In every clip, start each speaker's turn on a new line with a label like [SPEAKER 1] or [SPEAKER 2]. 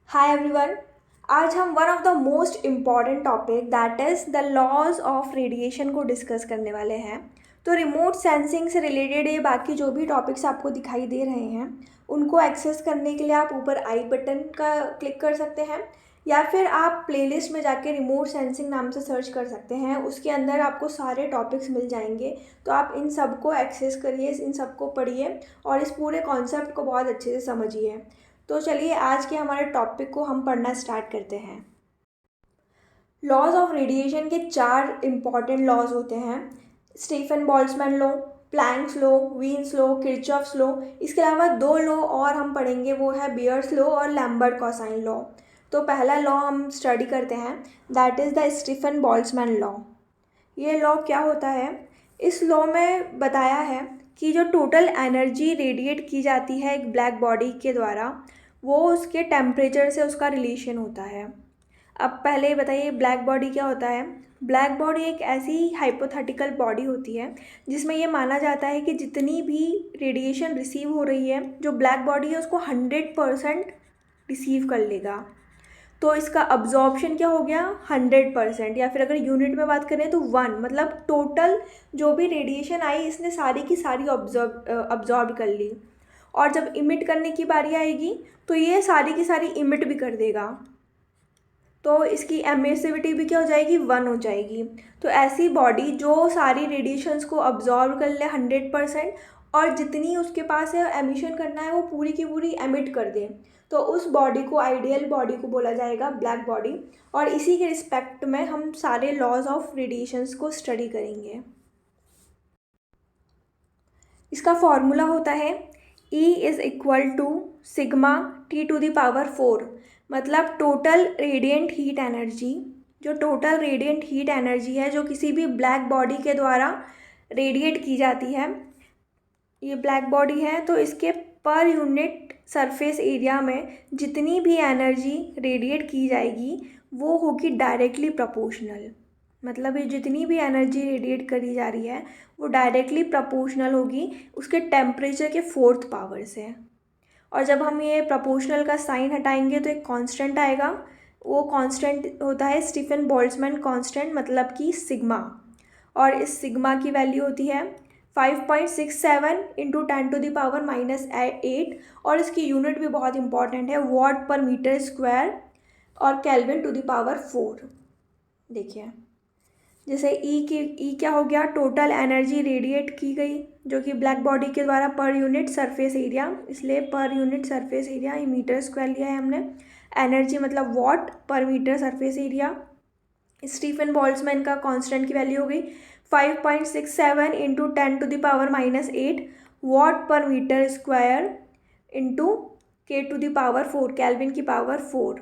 [SPEAKER 1] हाय everyone. आज हम one of the most important topic that is the laws of radiation को discuss करने वाले हैं। तो रिमोट सेंसिंग से रिलेटेड ये बाकी जो भी टॉपिक्स आपको दिखाई दे रहे हैं उनको एक्सेस करने के लिए आप ऊपर आई बटन का क्लिक कर सकते हैं या फिर आप प्लेलिस्ट में जाके रिमोट सेंसिंग नाम से सर्च कर सकते हैं। उसके अंदर आपको सारे टॉपिक्स मिल जाएंगे। तो आप इन सब को एक्सेस करिए, इन सब को पढ़िए और इस पूरे कॉन्सेप्ट को बहुत अच्छे से समझिए। तो चलिए आज के हमारे टॉपिक को हम पढ़ना स्टार्ट करते हैं। लॉज ऑफ रेडिएशन के चार इम्पॉर्टेंट लॉज होते हैं। Stefan Boltzmann law, Planck's law, Wien's law, Kirchhoff's law. इसके अलावा दो लॉ और हम पढ़ेंगे, वो है बियर्स लॉ और लैम्बर्ट कोसाइन लॉ। तो पहला लॉ हम स्टडी करते हैं, that is the Stefan Boltzmann law. ये लॉ क्या होता है? इस लॉ में बताया है कि जो टोटल एनर्जी रेडिएट की जाती है एक ब्लैक बॉडी के द्वारा, वो उसके टेम्परेचर से उसका रिलेशन होता है। अब पहले बताइए ब्लैक बॉडी क्या होता है। ब्लैक बॉडी एक ऐसी हाइपोथेटिकल बॉडी होती है जिसमें ये माना जाता है कि जितनी भी रेडिएशन रिसीव हो रही है, जो ब्लैक बॉडी है उसको 100% रिसीव कर लेगा। तो इसका अब्जॉर्प्शन क्या हो गया? 100%। या फिर अगर यूनिट में बात करें तो 1, मतलब टोटल जो भी रेडिएशन आई इसने सारी की सारी अब्जॉर्ब कर ली। और जब इमिट करने की बारी आएगी तो ये सारी की सारी इमिट भी कर देगा। तो इसकी एमिसिविटी भी क्या हो जाएगी? 1 हो जाएगी। तो ऐसी बॉडी जो सारी रेडिएशंस को अब्जॉर्ब कर ले 100% और जितनी उसके पास है एमिशन करना है वो पूरी की पूरी एमिट कर दे, तो उस बॉडी को, आइडियल बॉडी को बोला जाएगा ब्लैक बॉडी। और इसी के रिस्पेक्ट में हम सारे लॉज ऑफ रेडिएशंस को स्टडी करेंगे। इसका फॉर्मूला होता है E is equal to sigma T⁴, मतलब टोटल रेडिएंट हीट एनर्जी। जो टोटल रेडिएंट हीट एनर्जी है जो किसी भी ब्लैक बॉडी के द्वारा रेडिएट की जाती है, ये ब्लैक बॉडी है तो इसके पर यूनिट सरफेस एरिया में जितनी भी एनर्जी रेडिएट की जाएगी वो होगी डायरेक्टली प्रोपोर्शनल। मतलब ये जितनी भी एनर्जी रेडिएट करी जा रही है वो डायरेक्टली प्रोपोर्शनल होगी उसके टेम्परेचर के 4th पावर से। और जब हम ये प्रोपोर्शनल का साइन हटाएंगे तो एक कांस्टेंट आएगा। वो कांस्टेंट होता है स्टीफन बोल्ट्जमैन कांस्टेंट, मतलब कि सिग्मा। और इस सिग्मा की वैल्यू होती है 5.67 इंटू 10⁻⁻8। और इसकी यूनिट भी बहुत इंपॉर्टेंट है, वॉट पर मीटर स्क्वायर और केल्विन टू द पावर 4। देखिए जैसे ई क्या हो गया? टोटल एनर्जी रेडिएट की गई जो कि ब्लैक बॉडी के द्वारा पर यूनिट सरफेस एरिया, इसलिए पर यूनिट सरफेस एरिया, ये मीटर स्क्वायर लिया है हमने। एनर्जी मतलब watt per metre surface area. Stefan Boltzmann का कांस्टेंट की वैल्यू हो गई 5.67 into 10⁻⁻8 watt per metre square into K⁴, kelvin की पावर 4।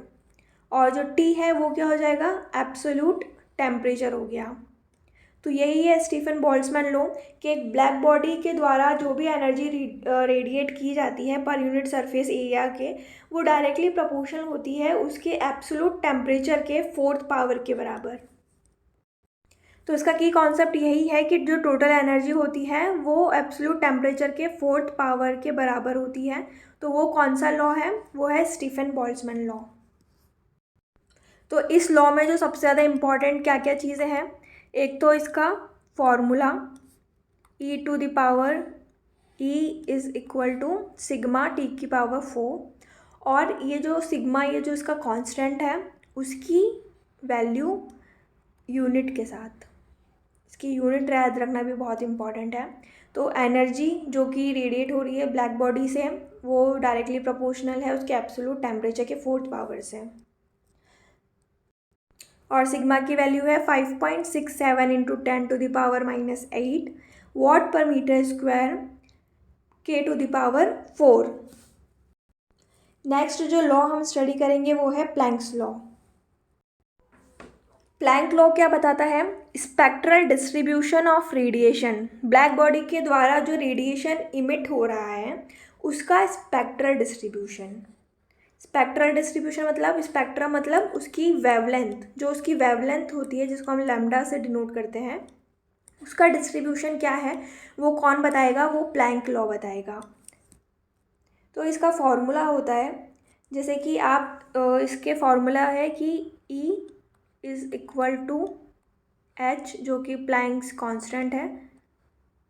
[SPEAKER 1] और जो T है वो क्या हो जाएगा? एब्सोल्यूट टेम्परेचर हो गया। तो यही है स्टीफन बोल्ट्जमैन लॉ कि एक ब्लैक बॉडी के द्वारा जो भी एनर्जी रेडिएट की जाती है पर यूनिट सरफेस एरिया के, वो डायरेक्टली प्रोपोर्शनल होती है उसके एब्सोल्यूट टेम्परेचर के 4th पावर के बराबर। तो इसका की कॉन्सेप्ट यही है कि जो टोटल एनर्जी होती है वो एब्सोल्यूट टेम्परेचर के 4th पावर के बराबर होती है। तो वो कौन सा लॉ है? वो है स्टीफन बोल्ट्जमैन लॉ। तो इस लॉ में जो सबसे ज़्यादा इम्पॉर्टेंट क्या क्या चीज़ें हैं, एक तो इसका formula E is equal to sigma T⁴। और ये जो सिग्मा, ये जो इसका कांस्टेंट है उसकी वैल्यू यूनिट के साथ, इसकी यूनिट याद रखना भी बहुत इंपॉर्टेंट है। तो एनर्जी जो कि रेडिएट हो रही है ब्लैक बॉडी से वो डायरेक्टली प्रोपोर्शनल है उसके एब्सोल्यूट टेम्परेचर के 4th पावर से। और सिग्मा की वैल्यू है 5.67 into 10⁻⁻8 watt per metre square K⁴। Next जो लॉ हम स्टडी करेंगे वो है प्लैंक्स लॉ। प्लैंक लॉ क्या बताता है? Spectral distribution of radiation, black body के द्वारा जो रेडिएशन इमिट हो रहा है उसका स्पेक्ट्रल डिस्ट्रीब्यूशन। स्पेक्ट्रल डिस्ट्रीब्यूशन मतलब, स्पेक्ट्रम मतलब उसकी वेवलेंथ, जो उसकी वेवलेंथ होती है जिसको हम लैम्डा से डिनोट करते हैं, उसका डिस्ट्रीब्यूशन क्या है वो कौन बताएगा? वो प्लैंक लॉ बताएगा। तो इसका फॉर्मूला होता है जैसे कि आप इसके फॉर्मूला है कि E is equal to H, जो कि प्लैंक्स कांस्टेंट है,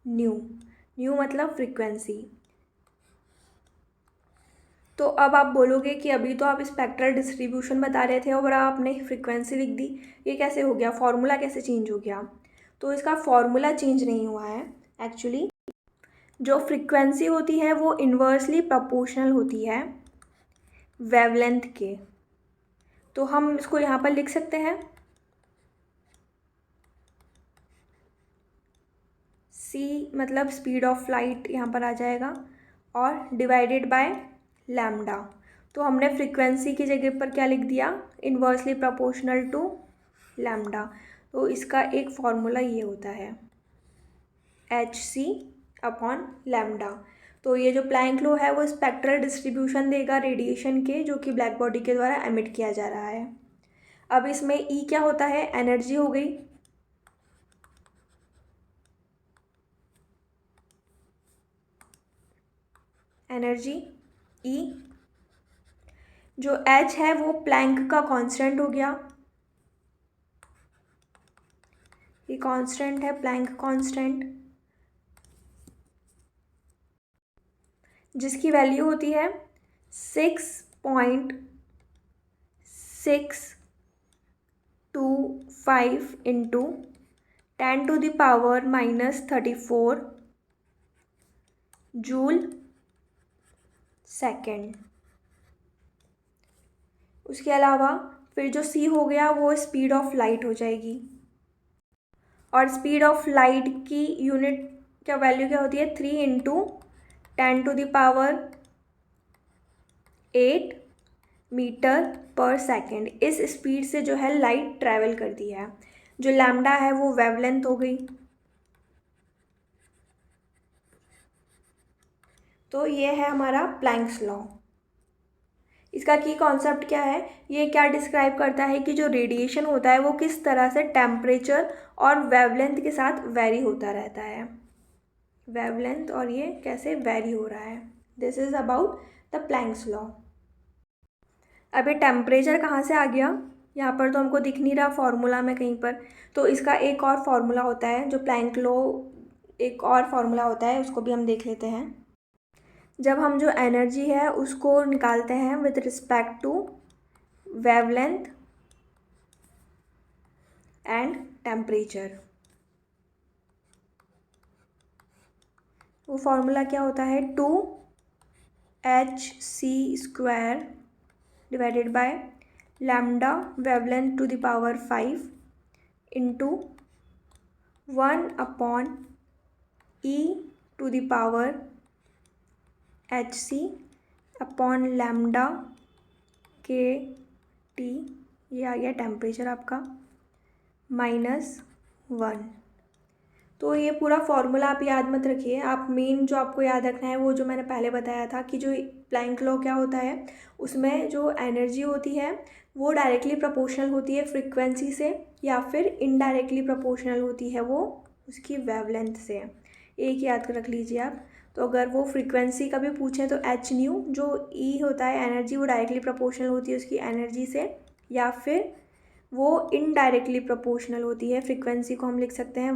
[SPEAKER 1] न्यू मतलब फ्रीक्वेंसी। तो अब आप बोलोगे कि अभी तो आप स्पेक्ट्रल डिस्ट्रीब्यूशन बता रहे थे और आपने फ्रीक्वेंसी लिख दी, ये कैसे हो गया, फॉर्मूला कैसे चेंज हो गया? तो इसका फॉर्मूला चेंज नहीं हुआ है। एक्चुअली जो फ्रीक्वेंसी होती है वो इन्वर्सली प्रोपोर्शनल होती है वेवलेंथ के। तो हम इसको यहाँ पर लिख सकते हैं c मतलब स्पीड ऑफ लाइट यहाँ पर आ जाएगा, और डिवाइडेड बाय लैम्डा। तो हमने फ्रीक्वेंसी की जगह पर क्या लिख दिया, इन्वर्सली प्रोपोर्शनल टू लैम्डा। तो इसका एक फॉर्मूला ये होता है hc अपॉन लैम्डा। तो ये जो प्लैंक लॉ है वो स्पेक्ट्रल डिस्ट्रीब्यूशन देगा रेडिएशन के, जो कि ब्लैक बॉडी के द्वारा एमिट किया जा रहा है। अब इसमें E क्या होता है, एनर्जी हो गई। एनर्जी E, जो H है वो प्लैंक का कांस्टेंट हो गया, ये कांस्टेंट है प्लैंक कांस्टेंट, जिसकी वैल्यू होती है 6.625 इंटू 10⁻⁻34 जूल सेकेंड। उसके अलावा फिर जो C हो गया वो स्पीड ऑफ लाइट हो जाएगी, और स्पीड ऑफ लाइट की यूनिट क्या वैल्यू क्या होती है, 3 इंटू 10⁸ मीटर पर सेकेंड। इस स्पीड से जो है लाइट ट्रैवल करती है। जो लैम्डा है वो वेवलेंथ हो गई। तो ये है हमारा प्लैंक्स लॉ। इसका की कॉन्सेप्ट क्या है, ये क्या डिस्क्राइब करता है कि जो रेडिएशन होता है वो किस तरह से टेम्परेचर और वेवलेंथ के साथ वेरी होता रहता है, वेवलेंथ और ये कैसे वेरी हो रहा है। This is about the planks law. अब ये टेम्परेचर कहाँ से आ गया, यहाँ पर तो हमको दिख नहीं रहा फॉर्मूला में कहीं पर। तो इसका एक और फार्मूला होता है, जो प्लैंक लॉ एक और फार्मूला होता है, उसको भी हम देख लेते हैं। जब हम जो एनर्जी है उसको निकालते हैं with respect to wavelength and temperature, वो फार्मूला क्या होता है, 2hc² divided by lambda wavelength to the power 5 into 1/e to the power hc upon lambda k T, ये आ गया टेम्परेचर आपका, -1। तो ये पूरा फॉर्मूला आप याद मत रखिए, आप मेन जो आपको याद रखना है वो जो मैंने पहले बताया था कि जो प्लैंक लॉ क्या होता है, उसमें जो एनर्जी होती है वो डायरेक्टली प्रोपोर्शनल होती है फ्रीक्वेंसी से, या फिर इनडायरेक्टली प्रोपोर्शनल होती है वो उसकी वेवलेंथ से। एक याद रख लीजिए आप। तो अगर वो फ्रीक्वेंसी का भी पूछें तो एच न्यू, जो ई होता है एनर्जी, वो डायरेक्टली प्रोपोर्शनल होती है उसकी एनर्जी से, या फिर वो इनडायरेक्टली प्रोपोर्शनल होती है फ्रीक्वेंसी को हम लिख सकते हैं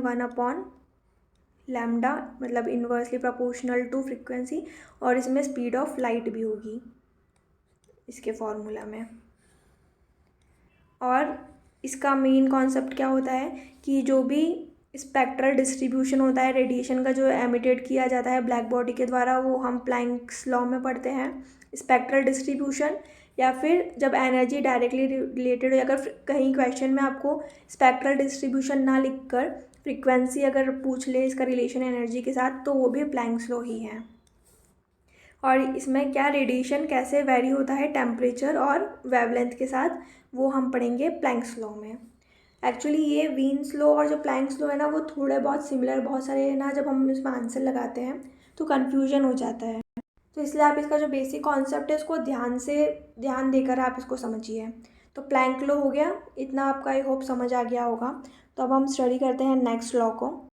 [SPEAKER 1] 1/λ, मतलब इन्वर्सली प्रोपोर्शनल टू फ्रीक्वेंसी, और इसमें स्पीड ऑफ लाइट भी होगी इसके फॉर्मूला में। और इसका मेन कॉन्सेप्ट क्या होता है कि जो भी स्पेक्ट्रल डिस्ट्रीब्यूशन होता है रेडिएशन का, जो एमिटेड किया जाता है ब्लैक बॉडी के द्वारा, वो हम प्लैंक्स लॉ में पढ़ते हैं स्पेक्ट्रल डिस्ट्रीब्यूशन। या फिर जब एनर्जी डायरेक्टली रिलेटेड हो, अगर कहीं क्वेश्चन में आपको स्पेक्ट्रल डिस्ट्रीब्यूशन ना लिखकर फ्रीक्वेंसी अगर पूछ ले इसका रिलेशन एनर्जी के साथ, तो वो भी प्लैंक्स लॉ ही है। और इसमें क्या रेडिएशन कैसे वेरी होता है टेम्परेचर और वेवलेंथ के साथ, वो हम पढ़ेंगे प्लैंक्स लॉ में। एक्चुअली ये वीन्स लॉ और जो प्लैंक्स लॉ है ना, वो थोड़े बहुत सिमिलर, बहुत सारे ना जब हम इसमें आंसर लगाते हैं तो कन्फ्यूजन हो जाता है। तो इसलिए आप इसका जो बेसिक कॉन्सेप्ट है उसको ध्यान देकर आप इसको समझिए। तो प्लैंक लॉ हो गया, इतना आपका आई होप समझ आ गया होगा। तो अब हम स्टडी करते हैं नेक्स्ट लॉ को,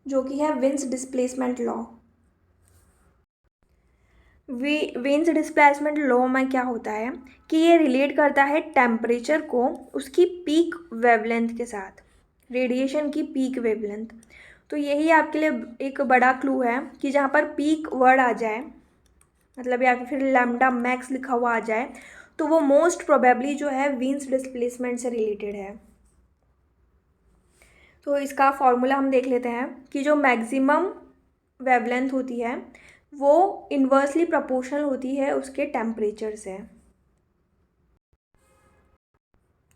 [SPEAKER 1] जो कि है wins displacement law. Winds displacement law में क्या होता है कि ये रिलेट करता है टेम्परेचर को उसकी पीक वेवलेंथ के साथ, रेडिएशन की पीक वेवलेंथ। तो यही आपके लिए एक बड़ा क्लू है कि जहाँ पर पीक वर्ड आ जाए, मतलब या फिर लैम्डा मैक्स लिखा हुआ आ जाए, तो वो मोस्ट प्रोबेबली जो है विंड्स डिस्प्लेसमेंट से रिलेटेड है। तो इसका फॉर्मूला हम देख लेते हैं कि जो मैक्सिमम वेवलेंथ होती है वो इन्वर्सली प्रोपोर्शनल होती है उसके टेम्परेचर से।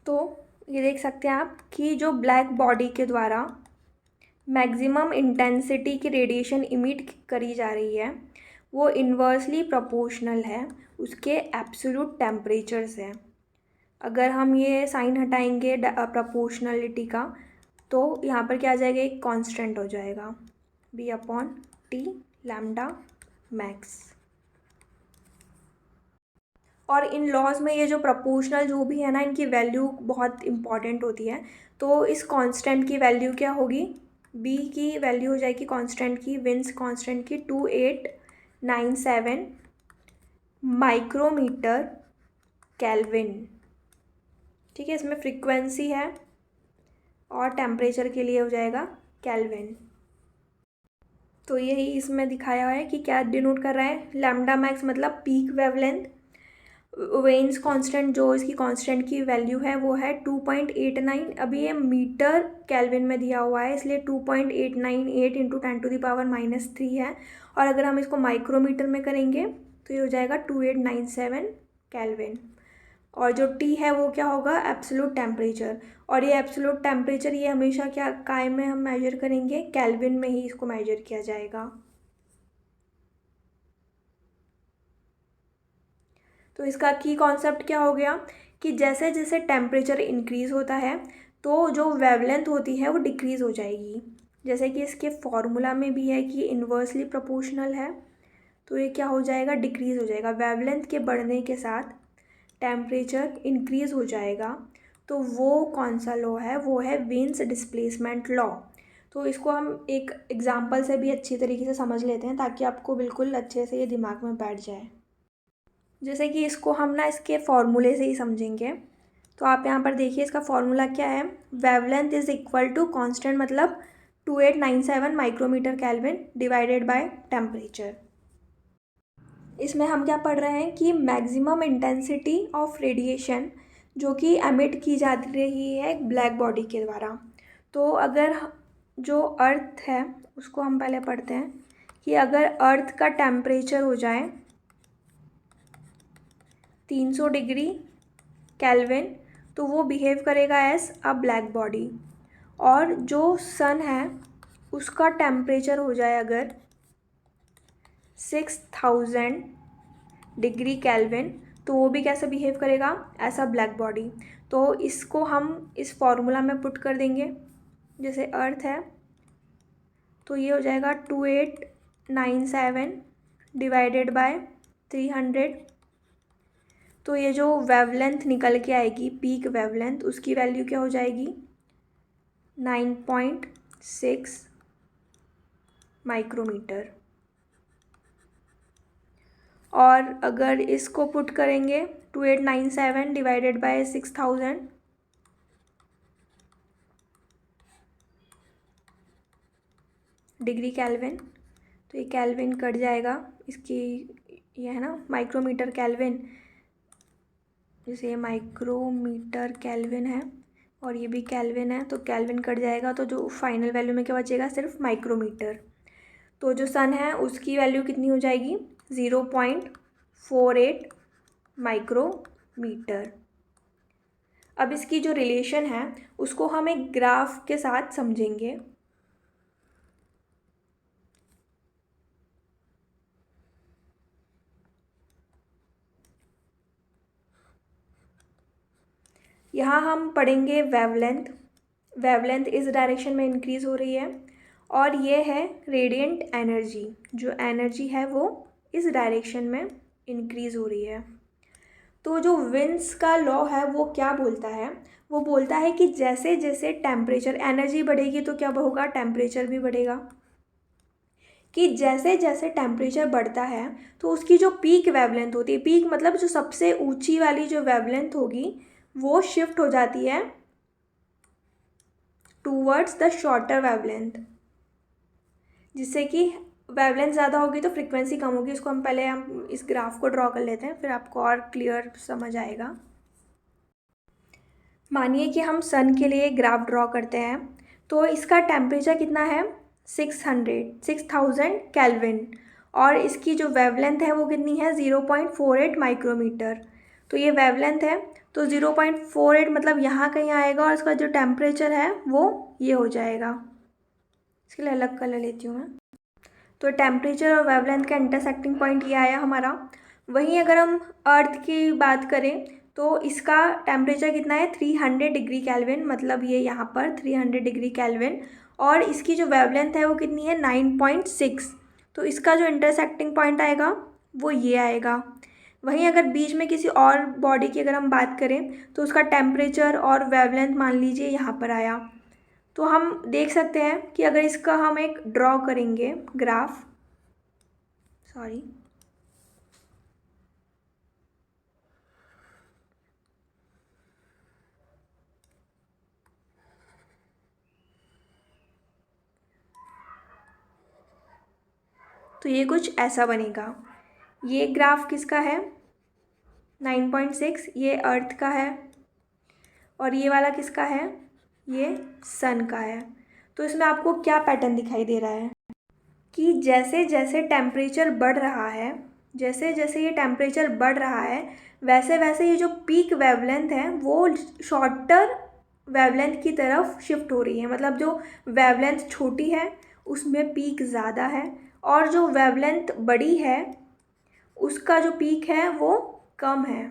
[SPEAKER 1] तो ये देख सकते हैं आप कि जो ब्लैक बॉडी के द्वारा मैक्सिमम इंटेंसिटी की रेडिएशन इमिट करी जा रही है वो इन्वर्सली प्रोपोर्शनल है उसके एब्सोल्यूट टेम्परेचर से। अगर हम ये साइन हटाएंगे प्रोपोर्शनलिटी का तो यहाँ पर क्या आ जाएगा, एक कांस्टेंट हो जाएगा B/T लैम्डा मैक्स। और इन लॉज में ये जो प्रोपोर्शनल जो भी है ना, इनकी वैल्यू बहुत इंपॉर्टेंट होती है। तो इस कांस्टेंट की वैल्यू क्या होगी, B की वैल्यू हो जाएगी कांस्टेंट की, विंस कांस्टेंट की 2897 माइक्रोमीटर केल्विन। ठीक है, इसमें फ्रीक्वेंसी है और टेम्परेचर के लिए हो जाएगा केल्विन। तो यही इसमें दिखाया है कि क्या डिनोट कर रहा है, लैम्डा मैक्स मतलब पीक वेवलेंथ। वेन्स कांस्टेंट जो इसकी कांस्टेंट की वैल्यू है वो है 2.89। अभी ये मीटर केल्विन में दिया हुआ है इसलिए 2.898 इंटू 10⁻³ है। और अगर हम इसको माइक्रोमीटर में करेंगे तो ये हो जाएगा 2897 केल्विन। और जो T है वो क्या होगा, एब्सोल्यूट टेम्परेचर। और ये एब्सोल्यूट टेम्परेचर ये हमेशा क्या काय में हम मेजर करेंगे, केल्विन में ही इसको मेजर किया जाएगा। तो इसका की कॉन्सेप्ट क्या हो गया कि जैसे जैसे टेम्परेचर इंक्रीज़ होता है तो जो वेवलेंथ होती है वो डिक्रीज़ हो जाएगी। जैसे कि इसके फॉर्मूला में भी है कि इन्वर्सली प्रोपोर्शनल है, तो ये क्या हो जाएगा, डिक्रीज़ हो जाएगा। वेवलेंथ के बढ़ने के साथ टेम्परेचर इंक्रीज़ हो जाएगा। तो वो कौन सा लॉ है, वो है विंस डिस्प्लेसमेंट लॉ। तो इसको हम एक एग्जांपल से भी अच्छी तरीके से समझ लेते हैं ताकि आपको बिल्कुल अच्छे से ये दिमाग में बैठ जाए। जैसे कि इसको हम ना इसके फॉर्मूले से ही समझेंगे। तो आप यहाँ पर देखिए इसका फॉर्मूला क्या है, wavelength is equal to constant मतलब 2897 micrometre kelvin divided by temperature. इसमें हम क्या पढ़ रहे हैं कि मैक्सिमम इंटेंसिटी ऑफ रेडिएशन जो कि एमिट की जा रही है ब्लैक बॉडी के द्वारा। तो अगर जो अर्थ है उसको हम पहले पढ़ते हैं कि अगर अर्थ का टेम्परेचर हो जाए 300 डिग्री केल्विन तो वो बिहेव करेगा एज अ ब्लैक बॉडी। और जो सन है उसका टेम्परेचर हो जाए अगर 6000 डिग्री केल्विन तो वो भी कैसे बिहेव करेगा, ऐसा ब्लैक बॉडी। तो इसको हम इस फॉर्मूला में पुट कर देंगे। जैसे अर्थ है तो ये हो जाएगा 2897 डिवाइडेड बाय 300। तो ये जो वेवलेंथ निकल के आएगी पीक वेवलेंथ उसकी वैल्यू क्या हो जाएगी, 9.6 माइक्रोमीटर। और अगर इसको पुट करेंगे 2897 डिवाइडेड बाय 6000 डिग्री केल्विन, तो ये केल्विन कट जाएगा इसकी, ये है ना माइक्रोमीटर केल्विन, जैसे ये माइक्रोमीटर केल्विन है और ये भी केल्विन है तो केल्विन कट जाएगा। तो जो फाइनल वैल्यू में क्या बचेगा, सिर्फ माइक्रोमीटर। तो जो सन है उसकी वैल्यू कितनी हो जाएगी, 0.48 माइक्रोमीटर। अब इसकी जो रिलेशन है उसको हम एक ग्राफ के साथ समझेंगे। यहाँ हम पढ़ेंगे वेवलेंथ। वेवलेंथ इस डायरेक्शन में इंक्रीज़ हो रही है और ये है रेडिएंट एनर्जी, जो एनर्जी है वो इस डायरेक्शन में इंक्रीज़ हो रही है। तो जो विंस का लॉ है वो क्या बोलता है, वो बोलता है कि जैसे जैसे टेम्परेचर, एनर्जी बढ़ेगी तो क्या होगा, टेम्परेचर भी बढ़ेगा। कि जैसे जैसे टेम्परेचर बढ़ता है तो उसकी जो पीक वेवलेंथ होती है, पीक मतलब जो सबसे ऊंची वाली जो वेवलेंथ होगी वो शिफ्ट हो जाती है टूवर्ड्स द शॉर्टर वेवलेंथ, जिससे कि वेवलेंथ ज़्यादा होगी तो फ्रीक्वेंसी कम होगी। इसको हम इस ग्राफ को ड्रॉ कर लेते हैं, फिर आपको और क्लियर समझ आएगा। मानिए कि हम सन के लिए ग्राफ ड्रॉ करते हैं, तो इसका टेम्परेचर कितना है 6000 केल्विन, और इसकी जो वेवलेंथ है वो कितनी है 0.48 माइक्रोमीटर। तो ये वेवलेंथ है, तो 0.48 मतलब यहाँ कहीं आएगा, और इसका जो टेम्परेचर है वो ये हो जाएगा। इसके लिए अलग कलर लेती हूँ मैं। तो टेम्परेचर और वेवलेंथ का इंटरसेक्टिंग पॉइंट ये आया हमारा। वहीं अगर हम अर्थ की बात करें तो इसका टेम्परेचर कितना है 300 डिग्री केल्विन, मतलब ये यहाँ पर 300 डिग्री केल्विन, और इसकी जो वेवलेंथ है वो कितनी है 9.6। तो इसका जो इंटरसेक्टिंग पॉइंट आएगा वो ये आएगा। वहीं अगर बीच में किसी और बॉडी की अगर हम बात करें तो उसका टेम्परेचर और वेवलेंथ मान लीजिए यहाँ पर आया, तो हम देख सकते हैं कि अगर इसका हम एक ड्रॉ करेंगे ग्राफ, सॉरी, तो ये कुछ ऐसा बनेगा। ये ग्राफ किसका है 9.6, ये अर्थ का है, और ये वाला किसका है, ये सन का है। तो इसमें आपको क्या पैटर्न दिखाई दे रहा है कि जैसे जैसे टेम्परेचर बढ़ रहा है, जैसे जैसे ये टेम्परेचर बढ़ रहा है, वैसे वैसे ये जो पीक वेवलेंथ है वो शॉर्टर वेवलेंथ की तरफ शिफ्ट हो रही है। मतलब जो वेवलेंथ छोटी है उसमें पीक ज़्यादा है, और जो वेवलेंथ बड़ी है उसका जो पीक है वो कम है।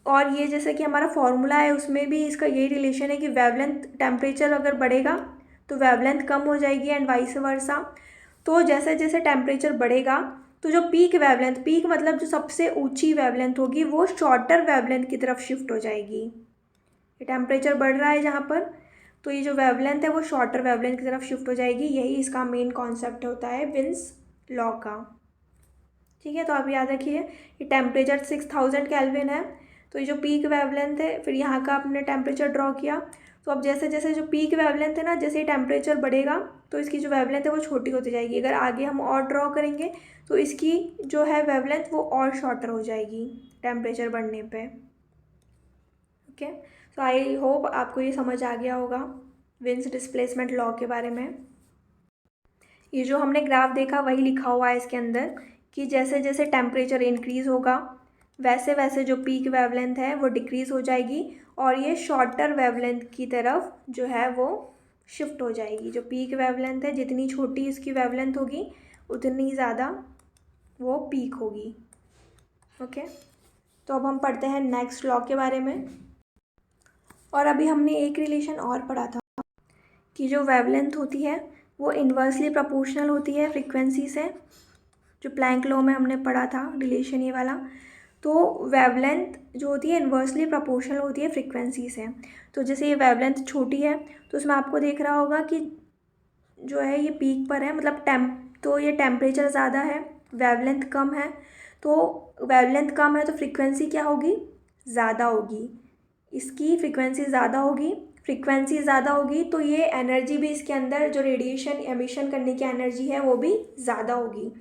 [SPEAKER 1] और ये जैसे कि हमारा फॉर्मूला है उसमें भी इसका यही रिलेशन है कि वेवलेंथ, टेम्परेचर अगर बढ़ेगा तो वेवलेंथ कम हो जाएगी एंड वाइस वर्सा। तो जैसे जैसे टेम्परेचर बढ़ेगा तो जो पीक वेवलेंथ, पीक मतलब जो सबसे ऊंची वेवलेंथ होगी वो शॉर्टर वेवलेंथ की तरफ शिफ्ट हो जाएगी। ये टेम्परेचर बढ़ रहा है जहाँ पर, तो ये जो वेवलेंथ है वो शॉर्टर वेवलेंथ की तरफ शिफ्ट हो जाएगी। यही इसका मेन कॉन्सेप्ट होता है विन्स लॉ का। ठीक है, तो आप याद रखिए ये टेम्परेचर 6000 केल्विन है, तो ये जो पीक वेवलेंथ है, फिर यहाँ का आपने टेम्परेचर ड्रॉ किया। तो अब जैसे जैसे जो पीक वेवलेंथ है ना, जैसे ही टेम्परेचर बढ़ेगा तो इसकी जो वेवलेंथ है वो छोटी होती जाएगी। अगर आगे हम और ड्रॉ करेंगे तो इसकी जो है वेवलेंथ वो और शॉर्टर हो जाएगी टेम्परेचर बढ़ने पे। ओके, सो आई होप आपको ये समझ आ गया होगा विन्स डिस्प्लेसमेंट लॉ के बारे में। ये जो हमने ग्राफ देखा वही लिखा हुआ है इसके अंदर कि जैसे जैसे टेम्परेचर इंक्रीज़ होगा वैसे वैसे जो पीक वेवलेंथ है वो डिक्रीज़ हो जाएगी, और ये शॉर्टर वेवलेंथ की तरफ जो है वो शिफ्ट हो जाएगी। जो पीक वेवलेंथ है जितनी छोटी इसकी वेवलेंथ होगी उतनी ज़्यादा वो पीक होगी। ओके, तो अब हम पढ़ते हैं नेक्स्ट लॉ के बारे में। और अभी हमने एक रिलेशन और पढ़ा था कि जो वेवलेंथ होती है वो इन्वर्सली प्रोपोर्शनल होती है फ्रीक्वेंसी से, जो प्लैंक लॉ में हमने पढ़ा था रिलेशन ये वाला। तो वेवलेंथ जो होती है इन्वर्सली प्रोपोर्शनल होती है फ्रीक्वेंसी से। तो जैसे ये वेवलेंथ छोटी है तो उसमें आपको देख रहा होगा कि जो है ये पीक पर है, मतलब तो ये टेम्परेचर ज़्यादा है, वेवलेंथ कम है। तो वेवलेंथ कम है तो फ्रीक्वेंसी क्या होगी, ज़्यादा होगी। इसकी फ्रीक्वेंसी ज़्यादा होगी, फ्रीक्वेंसी ज़्यादा होगी तो ये एनर्जी भी इसके अंदर जो रेडिएशन एमिशन करने की एनर्जी है वो भी ज़्यादा होगी।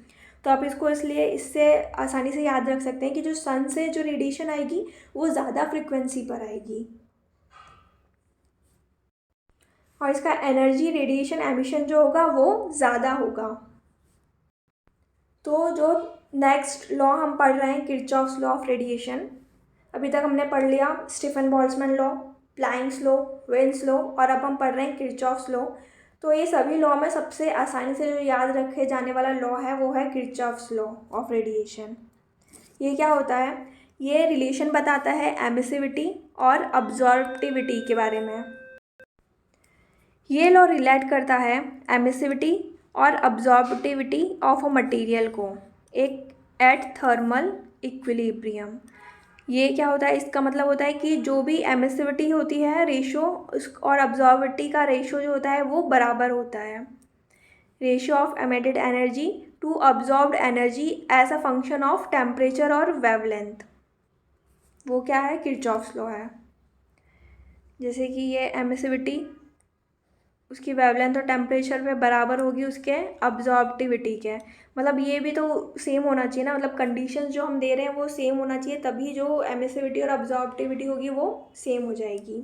[SPEAKER 1] तो आप इसको इसलिए इससे आसानी से याद रख सकते हैं कि जो सन से जो रेडिएशन आएगी वो ज़्यादा फ्रीक्वेंसी पर आएगी, और इसका एनर्जी रेडिएशन एमिशन जो होगा वो ज़्यादा होगा। तो जो नेक्स्ट लॉ हम पढ़ रहे हैं किरचॉफ्स लॉ ऑफ रेडिएशन। अभी तक हमने पढ़ लिया Stephen Boltzmann law, Planck's law, wins law, और अब हम पढ़ रहे हैं किरचॉफ्स लॉ। तो ये सभी लॉ में सबसे आसानी से जो याद रखे जाने वाला लॉ है वो है किरचॉफ्स लॉ ऑफ रेडिएशन। ये क्या होता है, ये रिलेशन बताता है एमिसिविटी और अब्जॉर्प्टिविटी के बारे में। ये लॉ रिलेट करता है एमिसिविटी और अब्जॉर्प्टिविटी ऑफ अ मटेरियल को एक एट थर्मल इक्विलिब्रियम। ये क्या होता है, इसका मतलब होता है कि जो भी एमिसिविटी होती है रेशो और अब्जॉर्बिविटी का रेशो जो होता है वो बराबर होता है। Ratio of emitted energy to absorbed energy as a function of temperature और वेवलेंथ। वो क्या है? किरचॉफ्स लॉ है। जैसे कि ये एमिसिविटी उसकी वेवलेंथ और टेम्परेचर पे बराबर होगी उसके अब्जॉर्बिविटी के। मतलब ये भी तो सेम होना चाहिए ना, मतलब कंडीशंस जो हम दे रहे हैं वो सेम होना चाहिए, तभी जो एमिसिविटी और अब्जॉर्बिविटी होगी वो सेम हो जाएगी।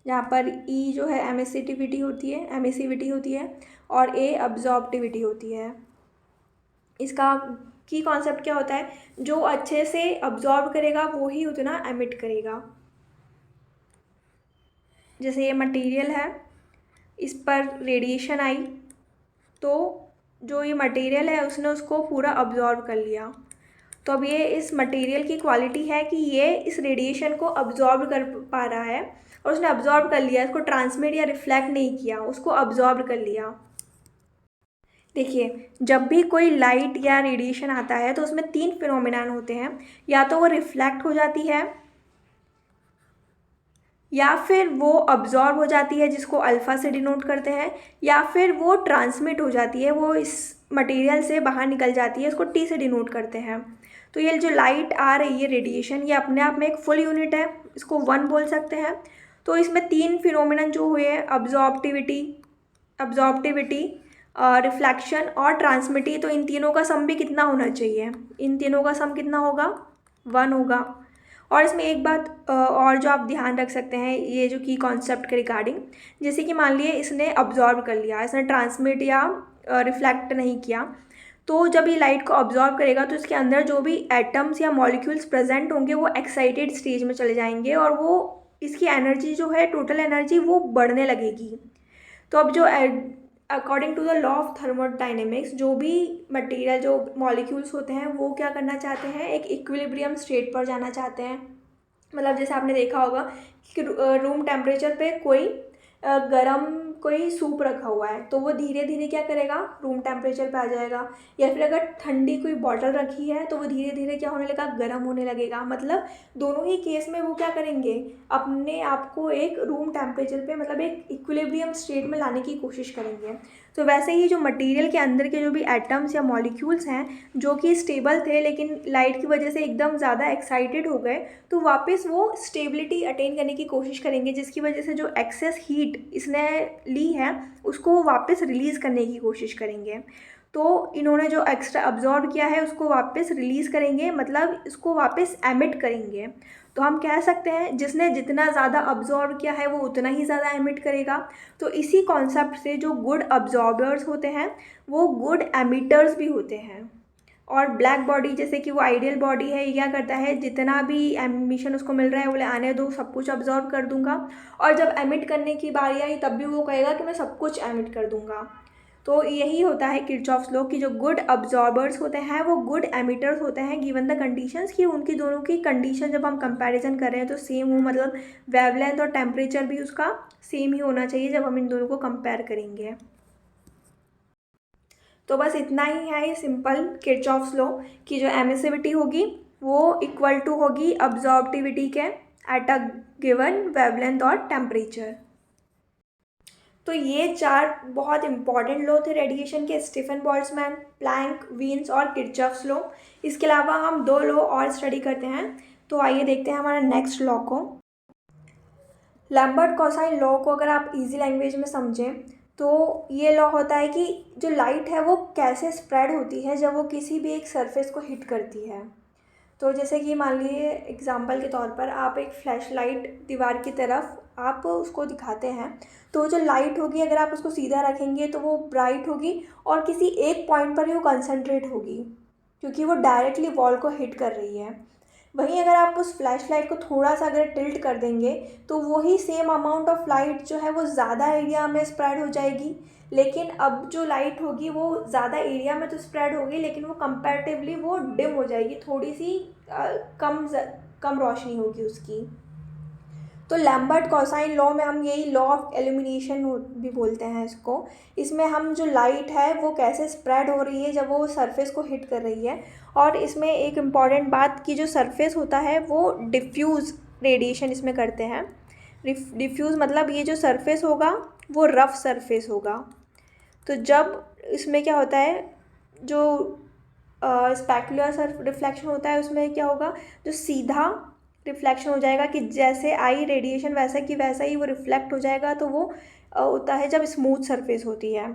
[SPEAKER 1] जहाँ पर ई जो है एमिसिविटी होती है और ए अब्जॉर्बिविटी होती है। इसका की कॉन्सेप्ट क्या होता है? जो अच्छे से अब्जॉर्ब करेगा वो ही उतना एमिट करेगा। जैसे ये मटेरियल है, इस पर रेडिएशन आई तो जो ये मटेरियल है उसने उसको पूरा अब्जॉर्ब कर लिया। तो अब ये इस मटेरियल की क्वालिटी है कि ये इस रेडिएशन को अब्जॉर्ब कर पा रहा है, और उसने अब्जॉर्ब कर लिया, इसको ट्रांसमिट या रिफ्लेक्ट नहीं किया, उसको अब्जॉर्ब कर लिया। देखिए, जब भी कोई लाइट या रेडिएशन आता है तो उसमें 3 फिनोमिनन होते हैं। या तो वो रिफ्लेक्ट हो जाती है, या फिर वो अब्जॉर्ब हो जाती है जिसको अल्फ़ा से डिनोट करते हैं, या फिर वो ट्रांसमिट हो जाती है, वो इस मटेरियल से बाहर निकल जाती है, इसको टी से डिनोट करते हैं। तो ये जो लाइट आ रही है रेडिएशन, ये अपने आप में एक फुल यूनिट है, इसको 1 बोल सकते हैं। तो इसमें 3 फिनोमिनन जो हुए हैं, अब्जॉर्बिविटी, रिफ्लेक्शन और ट्रांसमिटी, तो इन तीनों का सम भी कितना होना चाहिए? इन तीनों का सम कितना होगा? 1 होगा। और इसमें एक बात और जो आप ध्यान रख सकते हैं, ये जो की कॉन्सेप्ट के रिगार्डिंग, जैसे कि मान लिए इसने अब्जॉर्ब कर लिया, इसने ट्रांसमिट या रिफ्लेक्ट नहीं किया, तो जब ये लाइट को अब्जॉर्ब करेगा तो इसके अंदर जो भी एटम्स या मॉलिक्यूल्स प्रेजेंट होंगे वो एक्साइटेड स्टेज में चले जाएंगे, और वो इसकी एनर्जी जो है, टोटल एनर्जी, वो बढ़ने लगेगी। तो अब जो according to the law of thermodynamics, जो भी मटेरियल, जो मॉलिक्यूल्स होते हैं, वो क्या करना चाहते हैं? एक इक्विलिब्रियम स्टेट पर जाना चाहते हैं। मतलब जैसे आपने देखा होगा कि रूम टेम्परेचर पे कोई गरम कोई सूप रखा हुआ है, तो वो धीरे धीरे क्या करेगा? रूम टेम्परेचर पे आ जाएगा। या फिर अगर ठंडी कोई बॉटल रखी है तो वो धीरे धीरे क्या होने लगा? गर्म होने लगेगा। मतलब दोनों ही केस में वो क्या करेंगे? अपने आप को एक रूम टेम्परेचर पे, मतलब एक इक्विलिब्रियम स्टेट में लाने की कोशिश करेंगे। तो वैसे ही जो मटेरियल के अंदर के जो भी एटम्स या मॉलिक्यूल्स हैं, जो कि स्टेबल थे लेकिन लाइट की वजह से एकदम ज़्यादा एक्साइटेड हो गए, तो वापस वो स्टेबिलिटी अटेन करने की कोशिश करेंगे, जिसकी वजह से जो एक्सेस हीट इसने ली है उसको वापस रिलीज़ करने की कोशिश करेंगे। तो इन्होंने जो एक्स्ट्रा अब्जॉर्ब किया है उसको वापस रिलीज़ करेंगे, मतलब इसको वापस एमिट करेंगे। तो हम कह सकते हैं जिसने जितना ज़्यादा अब्जॉर्ब किया है वो उतना ही ज़्यादा एमिट करेगा। तो इसी कॉन्सेप्ट से जो गुड अब्जॉर्बर्स होते हैं वो गुड एमिटर्स भी होते हैं। और ब्लैक बॉडी, जैसे कि वो आइडियल बॉडी है, ये क्या करता है? जितना भी एमिशन उसको मिल रहा है बोले आने दो, सब कुछ अब्जॉर्ब कर दूंगा, और जब एमिट करने की बारी आई तब भी वो कहेगा कि मैं सब कुछ एमिट कर दूंगा। तो यही होता है किरचॉफ्स लॉ की जो गुड अब्जॉर्बर्स होते हैं वो गुड एमिटर्स होते हैं, गिवन द कंडीशंस, कि उनकी दोनों की कंडीशन जब हम कंपैरिजन कर रहे हैं तो सेम हो, मतलब वेवलेंथ और टेम्परेचर भी उसका सेम ही होना चाहिए जब हम इन दोनों को कंपेयर करेंगे। तो बस इतना ही है सिंपल किरचॉफ्स लॉ की जो एमिसिविटी होगी वो इक्वल टू होगी अब्जॉर्बिविटी के एट अ गिवन वेवलेंथ और टेम्परेचर। तो ये 4 बहुत इंपॉर्टेंट लॉ थे रेडिएशन के, स्टीफन बोल्ट्जमैन, प्लैंक, वीन्स और किरचॉफ्स लॉ। इसके अलावा हम 2 लॉ और स्टडी करते हैं। तो आइए देखते हैं हमारा नेक्स्ट लॉ को। लैम्बर्ट कोसाइन लॉ को अगर आप इजी लैंग्वेज में समझें तो ये लॉ होता है कि जो लाइट है वो कैसे स्प्रेड होती है जब वो किसी भी एक सरफेस को हिट करती है। तो जैसे कि मान लीजिए एग्जांपल के तौर पर आप एक फ्लैश लाइट दीवार की तरफ आप उसको दिखाते हैं, तो जो लाइट होगी अगर आप उसको सीधा रखेंगे तो वो ब्राइट होगी और किसी एक पॉइंट पर ही वो कंसंट्रेट होगी, क्योंकि वो डायरेक्टली वॉल को हिट कर रही है। वहीं अगर आप उस फ्लैश लाइट को थोड़ा सा अगर टिल्ट कर देंगे तो वही सेम अमाउंट ऑफ लाइट जो है वो ज़्यादा एरिया में स्प्रेड हो जाएगी। लेकिन अब जो लाइट होगी वो ज़्यादा एरिया में तो स्प्रेड होगी, लेकिन वो कंपैरेटिवली वो डिम हो जाएगी, थोड़ी सी कम रोशनी होगी उसकी। तो लैम्बर्ट कोसाइन लॉ में हम यही लॉ ऑफ एल्यूमिनेशन भी बोलते हैं इसको। इसमें हम जो लाइट है वो कैसे स्प्रेड हो रही है जब वो सरफेस को हिट कर रही है, और इसमें एक इम्पॉर्टेंट बात कि जो सरफेस होता है वो डिफ्यूज़ रेडिएशन इसमें करते हैं। डिफ्यूज़ मतलब ये जो सरफेस होगा वो रफ़ सरफेस होगा। तो जब इसमें क्या होता है, जो स्पेकुलर रिफ्लेक्शन होता है उसमें क्या होगा, जो सीधा रिफ्लेक्शन हो जाएगा कि जैसे आई रेडिएशन वैसा कि वैसा ही वो रिफ्लेक्ट हो जाएगा, तो वो होता है जब स्मूथ सरफेस होती है।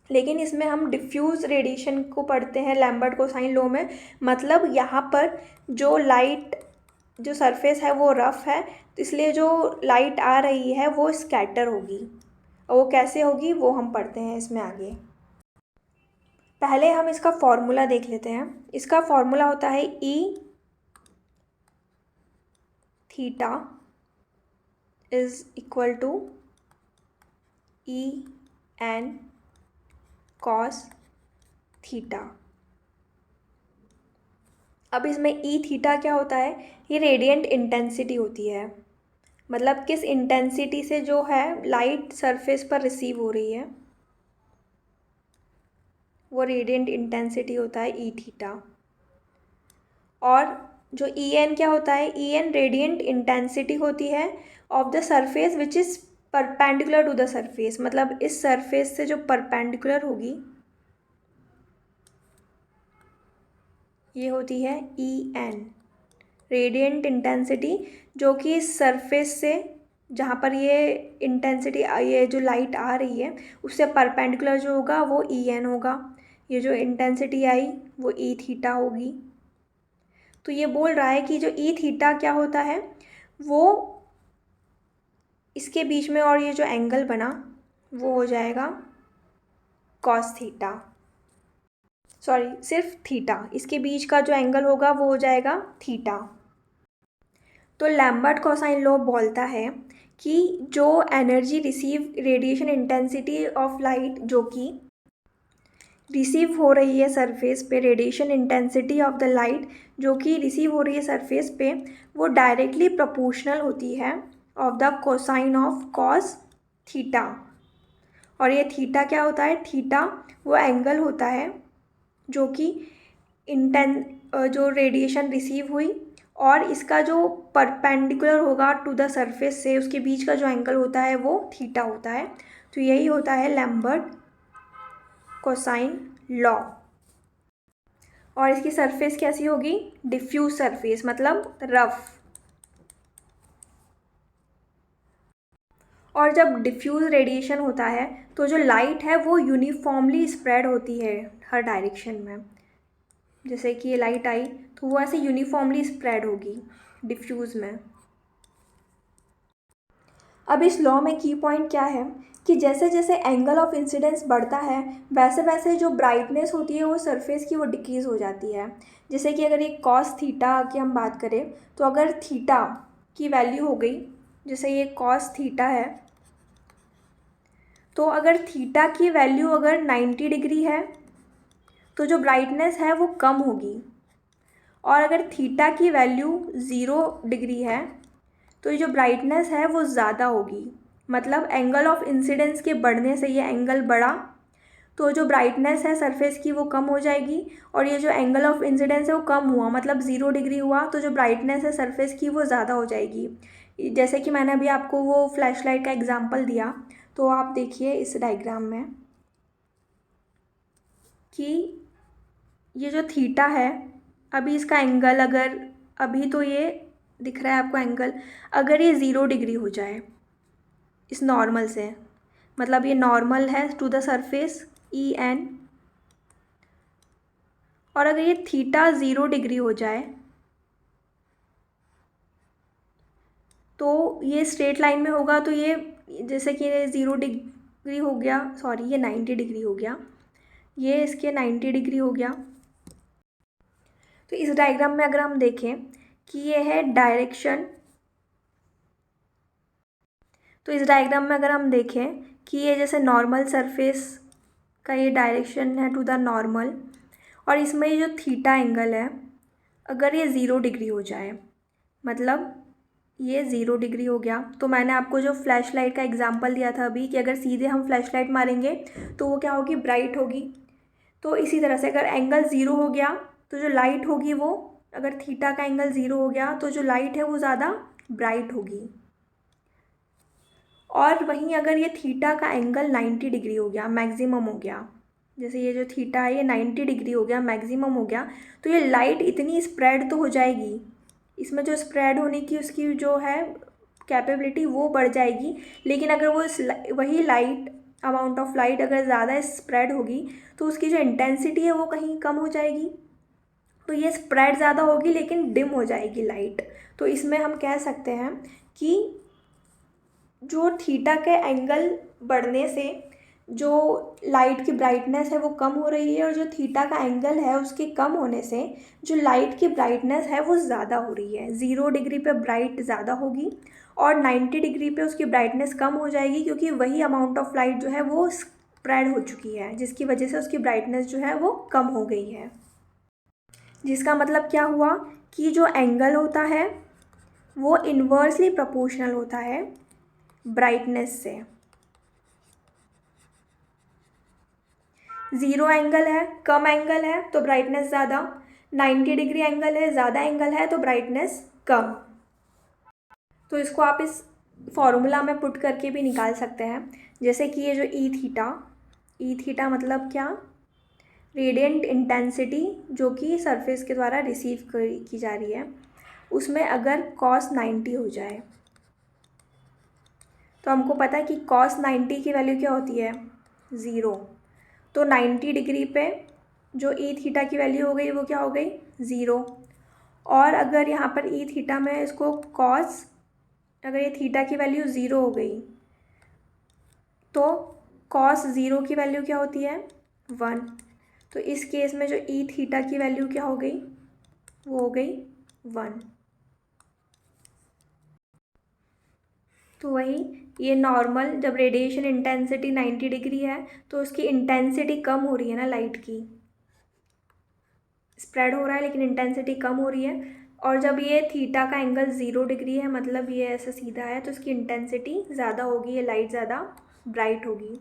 [SPEAKER 1] लेकिन इसमें हम डिफ्यूज़ रेडिएशन को पढ़ते हैं लैम्बर्ट कोसाइन लॉ में, मतलब यहाँ पर जो लाइट, जो सरफेस है वो रफ़ है, तो इसलिए जो लाइट आ रही है वो स्कैटर होगी, और वो कैसे होगी वो हम पढ़ते हैं इसमें आगे। पहले हम इसका फॉर्मूला देख लेते हैं। इसका फॉर्मूला होता है E theta is equal to E N cos theta. अब इसमें ई थीटा क्या होता है, ये रेडिएंट इंटेंसिटी होती है, मतलब किस इंटेंसिटी से जो है लाइट सरफेस पर रिसीव हो रही है, वो रेडिएंट इंटेंसिटी होता है ई थीटा। और जो ई एन क्या होता है, ई एन रेडिएंट इंटेंसिटी होती है of the surface which is perpendicular to the surface, मतलब इस सरफेस से जो परपेंडिकुलर होगी ये होती है ई एन रेडिएंट इंटेंसिटी, जो कि इस सरफेस से जहाँ पर ये इंटेंसिटी, ये जो लाइट आ रही है उससे परपेंडिकुलर जो होगा वो ई एन होगा, ये जो इंटेंसिटी आई वो ई थीटा होगी। तो ये बोल रहा है कि जो ई थीटा क्या होता है, वो इसके बीच में और ये जो एंगल बना वो हो जाएगा कॉस थीटा, सॉरी सिर्फ थीटा, इसके बीच का जो एंगल होगा वो हो जाएगा थीटा। तो लैम्बर्ट कोसाइन लॉ बोलता है कि जो energy receive, radiation intensity of light जो कि रिसीव हो रही है सरफेस पे, radiation intensity of the light जो कि रिसीव हो रही है सरफेस पे, वो डायरेक्टली प्रोपोर्शनल होती है of the cosine of cos theta. और ये थीटा क्या होता है, थीटा वो एंगल होता है जो कि जो रेडिएशन रिसीव हुई और इसका जो परपेंडिकुलर होगा टू द सरफेस से, उसके बीच का जो एंगल होता है वो थीटा होता है। तो यही होता है लैम्बर्ट कोसाइन लॉ। और इसकी सरफेस कैसी होगी, डिफ्यूज सरफेस, मतलब रफ। और जब डिफ्यूज रेडिएशन होता है तो जो लाइट है वो यूनिफॉर्मली स्प्रेड होती है हर डायरेक्शन में, जैसे कि ये लाइट आई तो वो ऐसे यूनिफॉर्मली स्प्रेड होगी डिफ्यूज़ में। अब इस लॉ में की पॉइंट क्या है कि जैसे जैसे एंगल ऑफ इंसिडेंस बढ़ता है वैसे वैसे जो ब्राइटनेस होती है वो सरफेस की वो डिक्रीज़ हो जाती है। जैसे कि अगर ये कॉस थीटा की हम बात करें तो अगर थीटा की वैल्यू हो गई, जैसे ये कॉस थीटा है, तो अगर थीटा की वैल्यू अगर 90 डिग्री है तो जो ब्राइटनेस है वो कम होगी, और अगर थीटा की वैल्यू 0 डिग्री है तो ये जो ब्राइटनेस है वो ज़्यादा होगी। मतलब एंगल ऑफ इंसिडेंस के बढ़ने से ये एंगल बढ़ा तो जो ब्राइटनेस है सरफेस की वो कम हो जाएगी, और ये जो एंगल ऑफ इंसिडेंस है वो कम हुआ मतलब 0 डिग्री हुआ तो जो ब्राइटनेस है सरफेस की वो ज़्यादा हो जाएगी। जैसे कि मैंने अभी आपको वो फ्लैश लाइट का एग्जाम्पल दिया, तो आप देखिए इस डायग्राम में कि ये जो थीटा है, अभी इसका एंगल अगर, अभी तो ये दिख रहा है आपको एंगल, अगर ये 0 डिग्री हो जाए इस नॉर्मल से, मतलब ये नॉर्मल है to the surface E N, और अगर ये थीटा 0 डिग्री हो जाए तो ये स्ट्रेट लाइन में होगा, तो ये जैसे कि ये 0 डिग्री हो गया, सॉरी ये 90 डिग्री हो गया, ये इसके 90 डिग्री हो गया। तो इस डायग्राम में अगर हम देखें कि ये है डायरेक्शन, तो इस डायग्राम में अगर हम देखें कि ये जैसे नॉर्मल सरफेस का ये डायरेक्शन है टू द नॉर्मल, और इसमें ये जो थीटा एंगल है अगर ये 0 डिग्री हो जाए, मतलब ये 0 डिग्री हो गया, तो मैंने आपको जो फ्लैश लाइट का एग्जांपल दिया था अभी कि अगर सीधे हम फ्लैश लाइट मारेंगे तो वो क्या होगी, ब्राइट होगी। तो इसी तरह से अगर एंगल 0 हो गया तो जो लाइट होगी वो, अगर थीटा का एंगल 0 हो गया तो जो लाइट है वो ज़्यादा ब्राइट होगी। और वहीं अगर ये थीटा का एंगल 90 डिग्री हो गया, मैक्सिमम हो गया, जैसे ये जो थीटा है ये 90 डिग्री हो गया, मैक्सिमम हो गया, तो ये लाइट इतनी स्प्रेड तो हो जाएगी, इसमें जो स्प्रेड होने की उसकी जो है कैपेबिलिटी वो बढ़ जाएगी। लेकिन अगर वो वही लाइट, अमाउंट ऑफ लाइट अगर ज़्यादा स्प्रेड होगी तो उसकी जो इंटेंसिटी है वो कहीं कम हो जाएगी। तो ये स्प्रेड ज़्यादा होगी लेकिन डिम हो जाएगी लाइट। तो इसमें हम कह सकते हैं कि जो थीटा के एंगल बढ़ने से जो लाइट की ब्राइटनेस है वो कम हो रही है, और जो थीटा का एंगल है उसके कम होने से जो लाइट की ब्राइटनेस है वो ज़्यादा हो रही है। 0 डिग्री पे ब्राइट ज़्यादा होगी और 90 डिग्री पे उसकी ब्राइटनेस कम हो जाएगी, क्योंकि वही अमाउंट ऑफ लाइट जो है वो स्प्रेड हो चुकी है, जिसकी वजह से उसकी ब्राइटनेस जो है वो कम हो गई है। जिसका मतलब क्या हुआ कि जो एंगल होता है वो इन्वर्सली प्रोपोर्शनल होता है ब्राइटनेस से। 0 एंगल है, कम एंगल है तो ब्राइटनेस ज़्यादा, 90 डिग्री एंगल है, ज़्यादा एंगल है तो ब्राइटनेस कम। तो इसको आप इस फॉर्मूला में पुट करके भी निकाल सकते हैं, जैसे कि ये जो ई थीटा मतलब क्या, रेडिएंट इंटेंसिटी जो कि सरफेस के द्वारा रिसीव की जा रही है, उसमें अगर cos 90 हो जाए तो हमको पता है कि cos 90 की वैल्यू क्या होती है, 0। तो 90 डिग्री पे जो ई थीटा की वैल्यू हो गई वो क्या हो गई, 0। और अगर यहाँ पर ई थीटा में इसको cos, अगर ये थीटा की वैल्यू 0 हो गई तो cos 0 की वैल्यू क्या होती है, 1। तो इस केस में जो ई थीटा की वैल्यू क्या हो गई, वो हो गई 1। तो वही ये नॉर्मल, जब रेडिएशन इंटेंसिटी 90 डिग्री है तो उसकी इंटेंसिटी कम हो रही है ना, लाइट की स्प्रेड हो रहा है लेकिन इंटेंसिटी कम हो रही है। और जब ये थीटा का एंगल 0 डिग्री है, मतलब ये ऐसा सीधा है, तो इसकी इंटेंसिटी ज़्यादा होगी, ये लाइट ज़्यादा ब्राइट होगी।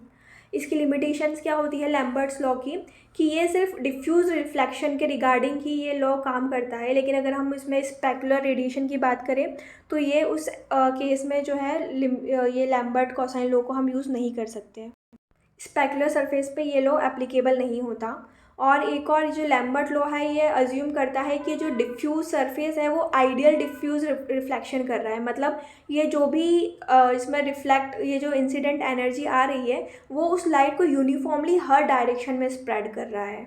[SPEAKER 1] इसकी लिमिटेशंस क्या होती है लैम्बर्ट्स लॉ की, कि ये सिर्फ डिफ्यूज़ रिफ्लेक्शन के रिगार्डिंग ही ये लॉ काम करता है, लेकिन अगर हम इसमें स्पेकुलर रेडिएशन की बात करें तो ये उस केस में जो है ये लैम्बर्ट कोसाइन लॉ को हम यूज़ नहीं कर सकते। स्पेकुलर सरफेस पे ये लॉ एप्लीकेबल नहीं होता। और एक और जो लैम्बर्ट लॉ है ये अज्यूम करता है कि जो डिफ्यूज सरफेस है वो आइडियल डिफ्यूज रिफ्लेक्शन कर रहा है, मतलब ये जो भी इसमें रिफ्लेक्ट, ये जो इंसिडेंट एनर्जी आ रही है वो उस लाइट को यूनिफॉर्मली हर डायरेक्शन में स्प्रेड कर रहा है।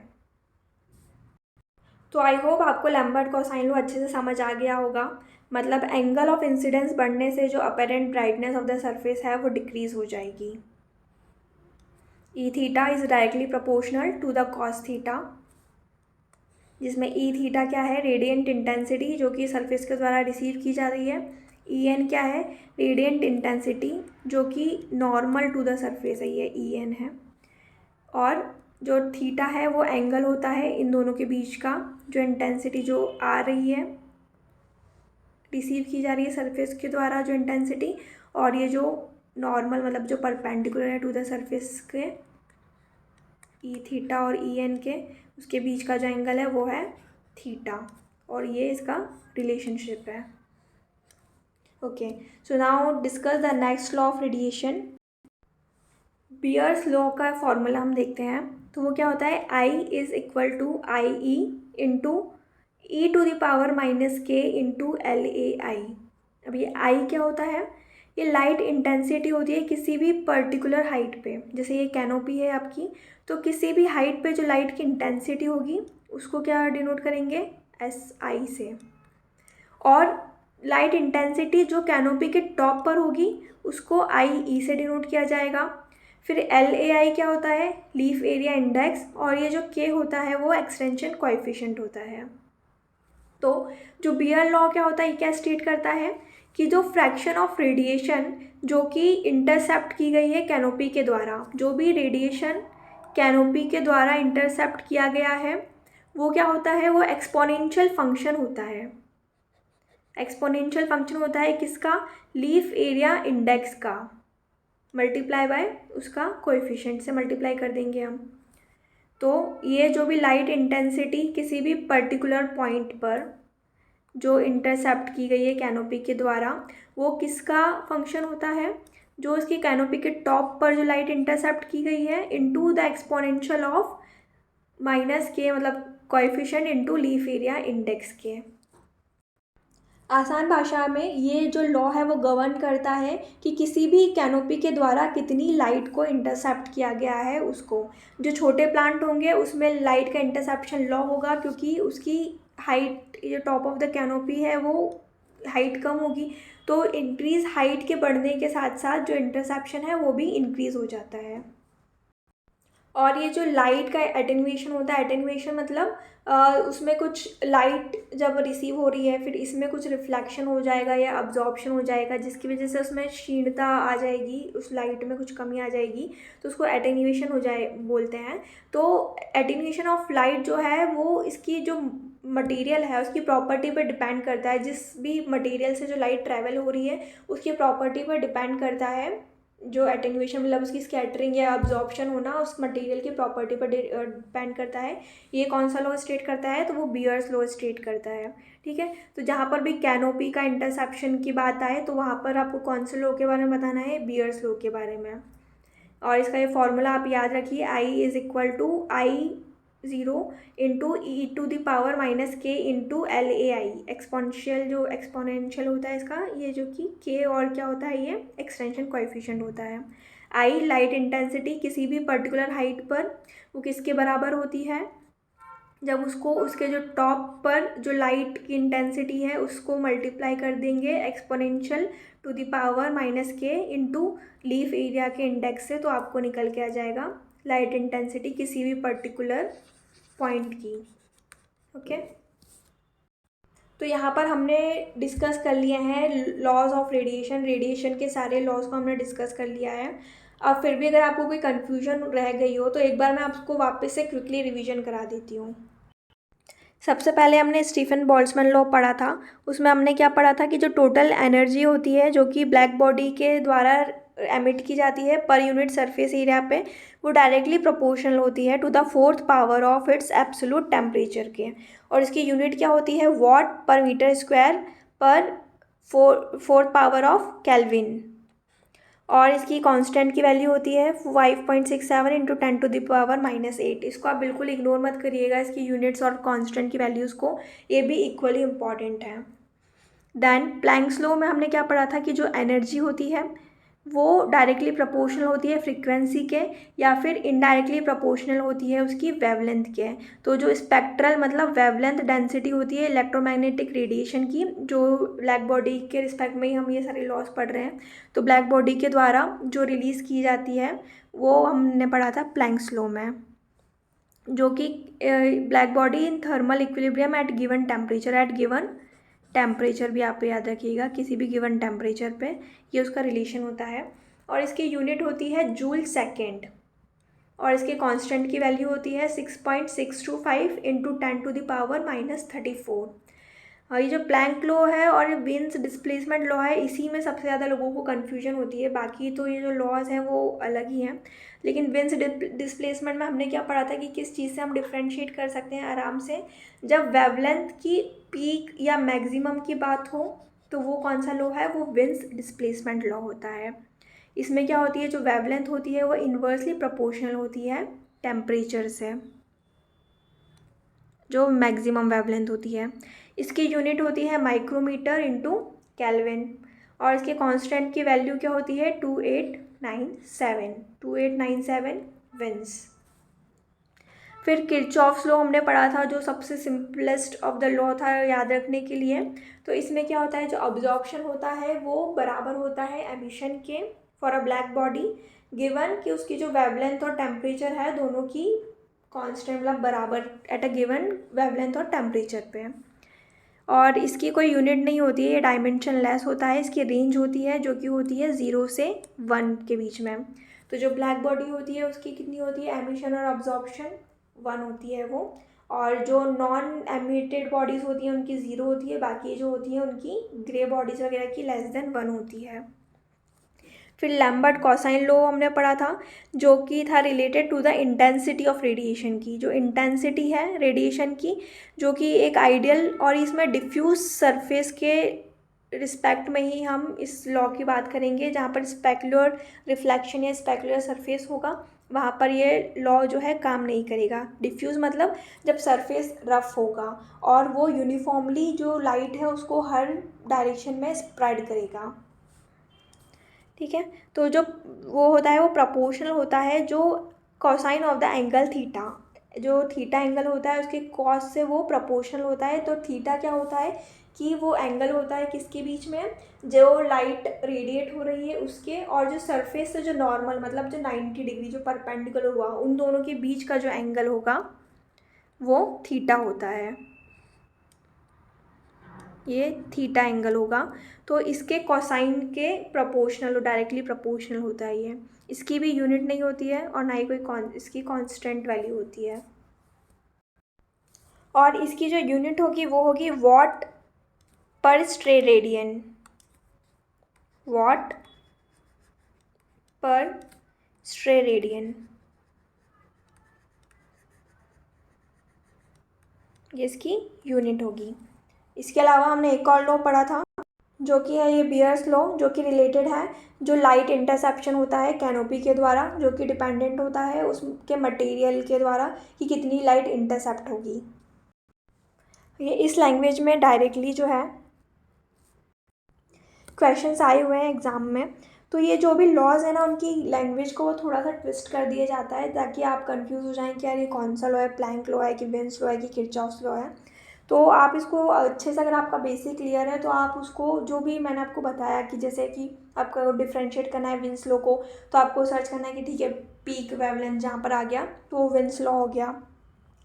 [SPEAKER 1] तो आई होप आपको लैम्बर्ट कोसाइन लॉ अच्छे से समझ आ गया होगा। मतलब एंगल ऑफ इंसिडेंस बढ़ने से जो apparent brightness of the surface है वो डिक्रीज हो जाएगी। E theta is directly proportional to the cos theta, जिसमें ई थीटा क्या है, रेडिएंट इंटेंसिटी जो कि सरफेस के द्वारा रिसीव की जा रही है। ई एन क्या है, रेडिएंट इंटेंसिटी जो कि नॉर्मल टू द सरफेस है, ये ई एन है। और जो थीटा है वो एंगल होता है इन दोनों के बीच का, जो इंटेंसिटी जो आ रही है, रिसीव की जा रही है सरफेस के द्वारा जो इंटेंसिटी, और ये जो नॉर्मल मतलब जो परपेंडिकुलर है टू द सरफेस के, ई थीटा और ई एन के उसके बीच का जो एंगल है वो है थीटा, और ये इसका रिलेशनशिप है। Okay, so now discuss the next law of radiation. Beer's law का फॉर्मूला हम देखते हैं, तो वो क्या होता है, I is equal to I E into E to the power minus K into L A I. अब ये आई क्या होता है, ये लाइट इंटेंसिटी होती है किसी भी पर्टिकुलर हाइट पे। जैसे ये कैनोपी है आपकी, तो किसी भी हाइट पे जो लाइट की इंटेंसिटी होगी उसको क्या डिनोट करेंगे, एस आई से। और लाइट इंटेंसिटी जो कैनोपी के टॉप पर होगी उसको आई ई से डिनोट किया जाएगा। फिर एल ए आई क्या होता है, लीफ एरिया इंडेक्स, और ये जो के होता है वो एक्सटेंशन कोएफिशिएंट होता है। तो जो बियर लॉ क्या होता है, ये क्या स्टेट करता है कि जो फ्रैक्शन ऑफ रेडिएशन जो कि इंटरसेप्ट की गई है कैनोपी के द्वारा, जो भी रेडिएशन कैनोपी के द्वारा इंटरसेप्ट किया गया है वो क्या होता है, वो एक्सपोनेंशियल फंक्शन होता है। एक्सपोनेंशियल फंक्शन होता है किसका, लीफ एरिया इंडेक्स का, मल्टीप्लाई बाय उसका कोएफिशिएंट से मल्टीप्लाई कर देंगे हम। तो ये जो भी लाइट इंटेंसिटी किसी भी पर्टिकुलर पॉइंट पर जो इंटरसेप्ट की गई है कैनोपी के द्वारा, वो किसका फंक्शन होता है, जो इसकी कैनोपी के टॉप पर जो लाइट इंटरसेप्ट की गई है into the exponential of -k, मतलब coefficient into leaf area index के। आसान भाषा में ये जो लॉ है वो गवर्न करता है कि किसी भी कैनोपी के द्वारा कितनी लाइट को इंटरसेप्ट किया गया है उसको। जो छोटे प्लांट होंगे उसमें लाइट का इंटरसेप्शन लॉ होगा, क्योंकि उसकी हाइट, जो टॉप ऑफ द कैनोपी है वो हाइट कम होगी, तो इंक्रीज हाइट के बढ़ने के साथ साथ जो इंटरसेप्शन है वो भी इंक्रीज हो जाता है। और ये जो लाइट का एटेन्यूएशन होता है, एटेन्यूएशन मतलब उसमें कुछ लाइट जब रिसीव हो रही है फिर इसमें कुछ रिफ्लेक्शन हो जाएगा या अब्जॉर्प्शन हो जाएगा, जिसकी वजह से उसमें क्षीणता आ जाएगी, उस लाइट में कुछ कमी आ जाएगी, तो उसको एटेन्यूएशन हो जाए बोलते हैं। तो एटेन्यूएशन ऑफ लाइट जो है वो इसकी जो मटेरियल है उसकी प्रॉपर्टी पर डिपेंड करता है। जिस भी मटेरियल से जो लाइट ट्रैवल हो रही है उसकी प्रॉपर्टी पर डिपेंड करता है। जो एटेन्यूएशन मतलब उसकी स्कैटरिंग या अब्जॉर्प्शन होना उस मटेरियल की प्रॉपर्टी पर डिपेंड करता है। ये कौन सा लॉ स्टेट करता है, तो वो बियर्स लॉ स्टेट करता है। ठीक है, तो जहाँ पर भी कैनोपी का इंटरसेप्शन की बात आए तो वहाँ पर आपको कौन से लॉ के बारे में बताना है, बियर्स लॉ के बारे में। और इसका ये फॉर्मूला आप याद रखिए, I=I0 into e⁻⁻k into LAI। Exponential जो एक्सपोनेंशियल होता है इसका, ये जो कि k और क्या होता है, ये एक्सटेंशन कोएफिशिएंट होता है। I लाइट इंटेंसिटी किसी भी पर्टिकुलर हाइट पर वो किसके बराबर होती है, जब उसको उसके जो टॉप पर जो लाइट की इंटेंसिटी है उसको मल्टीप्लाई कर देंगे exponential to the power -k into leaf area के इंडेक्स से, तो आपको निकल के आ जाएगा लाइट इंटेंसिटी किसी भी पर्टिकुलर पॉइंट की। ओके, तो यहाँ पर हमने डिस्कस कर लिए हैं लॉज ऑफ रेडिएशन। रेडिएशन के सारे लॉज को हमने डिस्कस कर लिया है। अब फिर भी अगर आपको कोई कन्फ्यूजन रह गई हो तो एक बार मैं आपको वापस से क्विकली रिवीजन करा देती हूँ। सबसे पहले हमने स्टीफन बोल्ट्जमैन लॉ पढ़ा था। उसमें हमने क्या पढ़ा था कि जो टोटल एनर्जी होती है जो कि ब्लैक बॉडी के द्वारा एमिट की जाती है पर यूनिट सरफेस एरिया पे, वो डायरेक्टली प्रोपोर्शनल होती है to the 4th power of its absolute temperature के। और इसकी यूनिट क्या होती है, वॉट पर मीटर स्क्वायर पर 4th पावर ऑफ केल्विन। और इसकी कांस्टेंट की वैल्यू होती है 5.67 इंटू 10⁻⁻8। इसको आप बिल्कुल इग्नोर मत करिएगा, इसकी यूनिट्स और कांस्टेंट की वैल्यूज़ को, ये भी इक्वली इम्पॉर्टेंट है। देन प्लैंक्स लॉ में हमने क्या पढ़ा था कि जो एनर्जी होती है वो डायरेक्टली प्रोपोर्शनल होती है फ्रीक्वेंसी के, या फिर इनडायरेक्टली प्रोपोर्शनल होती है उसकी वेवलेंथ के। तो जो स्पेक्ट्रल मतलब वेवलेंथ डेंसिटी होती है इलेक्ट्रोमैग्नेटिक रेडिएशन की, जो ब्लैक बॉडी के रिस्पेक्ट में ही हम ये सारे लॉस पढ़ रहे हैं, तो ब्लैक बॉडी के द्वारा जो रिलीज़ की जाती है वो हमने पढ़ा था प्लैंक्स लॉ में, जो कि black body in thermal equilibrium at given temperature भी आप याद रखिएगा, किसी भी गिवन टेम्परेचर पे ये उसका रिलेशन होता है। और इसकी यूनिट होती है जूल सेकेंड, और इसके कांस्टेंट की वैल्यू होती है 6.625 इंटू 10⁻⁻34। ये जो प्लैंक लॉ है और विन्स डिस्प्लेसमेंट लॉ है, इसी में सबसे ज़्यादा लोगों को कन्फ्यूजन होती है। बाकी तो ये जो लॉज हैं वो अलग ही हैं, लेकिन विन्स डिस्प्लेसमेंट में हमने क्या पढ़ा था कि किस चीज़ से हम डिफ्रेंशिएट कर सकते हैं आराम से, जब वेवलेंथ की पीक या मैक्सिमम की बात हो तो वो कौन सा लॉ है, वो विन्स डिस्प्लेसमेंट लॉ होता है। इसमें क्या होती है, जो वेवलेंथ होती है वो इन्वर्सली प्रोपोर्शनल होती है टेम्परेचर से, जो मैक्सिमम वेवलेंथ होती है। इसकी यूनिट होती है माइक्रोमीटर इंटू केल्विन, और इसके कांस्टेंट की वैल्यू क्या होती है 2897 विन्स। फिर किरचॉफ्स लॉ हमने पढ़ा था, जो सबसे सिंपलेस्ट ऑफ द लॉ था याद रखने के लिए। तो इसमें क्या होता है, जो अब्जॉर्प्शन होता है वो बराबर होता है एमिशन के for a black body, given कि उसकी जो वेवलेंथ और टेम्परेचर है दोनों की कांस्टेंट मतलब बराबर एट अ गिवन वेवलेंथ और टेम्परेचर पे। और इसकी कोई यूनिट नहीं होती है, ये डायमेंशन लेस होता है। इसकी रेंज होती है जो कि होती है 0 से 1 के बीच में। तो जो ब्लैक बॉडी होती है उसकी कितनी होती है, एमिशन और अब्जॉर्प्शन 1 होती है वो, और जो नॉन एमिटेड बॉडीज़ होती हैं उनकी 0 होती है, बाकी जो होती हैं उनकी ग्रे बॉडीज़ वगैरह की <1 होती है। फिर लैम्बर्ट कॉसाइन लॉ हमने पढ़ा था, जो कि था related to the intensity of radiation की। जो इंटेंसिटी है रेडिएशन की, जो कि एक आइडियल और इसमें डिफ्यूज सरफेस के रिस्पेक्ट में ही हम इस लॉ की बात करेंगे। जहाँ पर स्पेकुलर रिफ्लेक्शन या स्पेकुलर सरफेस होगा वहाँ पर ये लॉ जो है काम नहीं करेगा। डिफ्यूज़ मतलब जब सरफेस रफ होगा और वो यूनिफॉर्मली जो लाइट है उसको हर डायरेक्शन में स्प्रेड करेगा। ठीक है, तो जो वो होता है वो प्रोपोर्शनल होता है जो cosine of the angle theta, जो थीटा एंगल होता है उसके कॉस से वो प्रोपोर्शनल होता है। तो थीटा क्या होता है कि वो एंगल होता है किसके बीच में, जो लाइट रेडिएट हो रही है उसके और जो सरफेस से जो नॉर्मल मतलब जो 90 डिग्री जो परपेंडिकुलर हुआ उन दोनों के बीच का जो एंगल होगा वो थीटा होता है। ये थीटा एंगल होगा। तो इसके कोसाइन के प्रोपोर्शनल डायरेक्टली प्रोपोर्शनल होता है ये। इसकी भी यूनिट नहीं होती है और ना ही कोई इसकी कांस्टेंट वैल्यू होती है। और इसकी जो यूनिट होगी वो होगी वॉट पर स्ट्रे रेडियन, वॉट पर स्ट्रे रेडियन, ये इसकी यूनिट होगी। इसके अलावा हमने एक और लॉ पढ़ा था जो कि है ये बियर्स लॉ, जो कि रिलेटेड है जो लाइट इंटरसेप्शन होता है कैनोपी के द्वारा, जो कि डिपेंडेंट होता है उसके मटेरियल के द्वारा कि कितनी लाइट इंटरसेप्ट होगी। ये इस लैंग्वेज में डायरेक्टली जो है क्वेश्चंस आए हुए हैं एग्ज़ाम में। तो ये जो भी लॉज है ना उनकी लैंग्वेज को थोड़ा सा ट्विस्ट कर दिया जाता है ताकि आप कंफ्यूज हो जाएं कि यार ये कौन सा लॉ है, प्लैंक लॉ है कि बेंस लॉ है कि किरचॉफ लॉ है। तो आप इसको अच्छे से, अगर आपका बेसिक क्लियर है तो आप उसको जो भी मैंने आपको बताया कि जैसे कि आपको डिफ्रेंशिएट करना है विंस लॉ को, तो आपको सर्च करना है कि ठीक है पीक वेवलेंथ जहाँ पर आ गया तो वो विंस लॉ हो गया।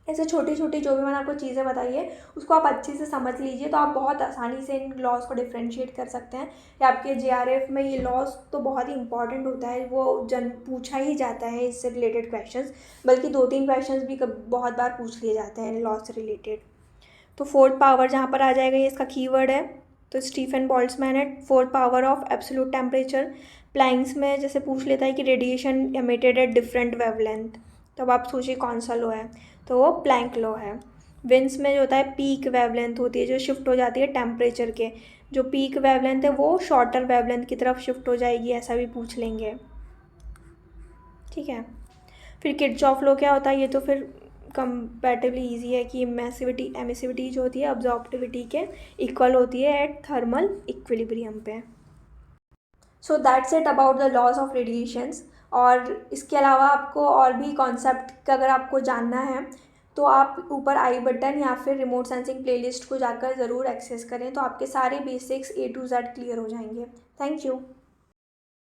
[SPEAKER 1] ऐसे छोटी छोटी जो भी मैंने आपको चीज़ें बताई है उसको आप अच्छे से समझ लीजिए तो आप बहुत आसानी से इन लॉज को डिफ्रेंशिएट कर सकते हैं। या आपके जेआरएफ में ये लॉज तो बहुत ही इंपॉर्टेंट होता है, वो पूछा ही जाता है इससे रिलेटेड क्वेश्चंस, बल्कि 2-3 क्वेश्चंस भी बहुत बार पूछ लिए जाते हैं लॉज से रिलेटेड। तो फोर्थ पावर जहाँ पर आ जाएगा ये इसका कीवर्ड है, तो स्टीफन बोल्ट्जमैन है fourth power of absolute temperature. Planck's में जैसे पूछ लेता है कि radiation emitted at different wavelength, तो अब आप सोचिए कौन सा लॉ है, तो वो प्लैंक लॉ है। विंस में जो होता है पीक वेवलेंथ होती है जो शिफ्ट हो जाती है टेम्परेचर के, जो पीक वेवलेंथ है वो शॉर्टर वेवलेंथ की तरफ शिफ्ट हो जाएगी, ऐसा भी पूछ लेंगे। ठीक है, फिर किरचॉफ लॉ क्या होता है, ये तो फिर कंपैरेटिवली इजी है कि एमिसिविटी जो होती है अब्जॉर्प्टिविटी के इक्वल होती है एट थर्मल इक्विलिब्रियम पे। So that's it about the laws of radiations. और इसके अलावा आपको और भी कॉन्सेप्ट का अगर आपको जानना है तो आप ऊपर आई बटन या फिर रिमोट सेंसिंग प्लेलिस्ट को जाकर ज़रूर एक्सेस करें, तो आपके सारे basics A to Z clear हो जाएंगे। Thank you.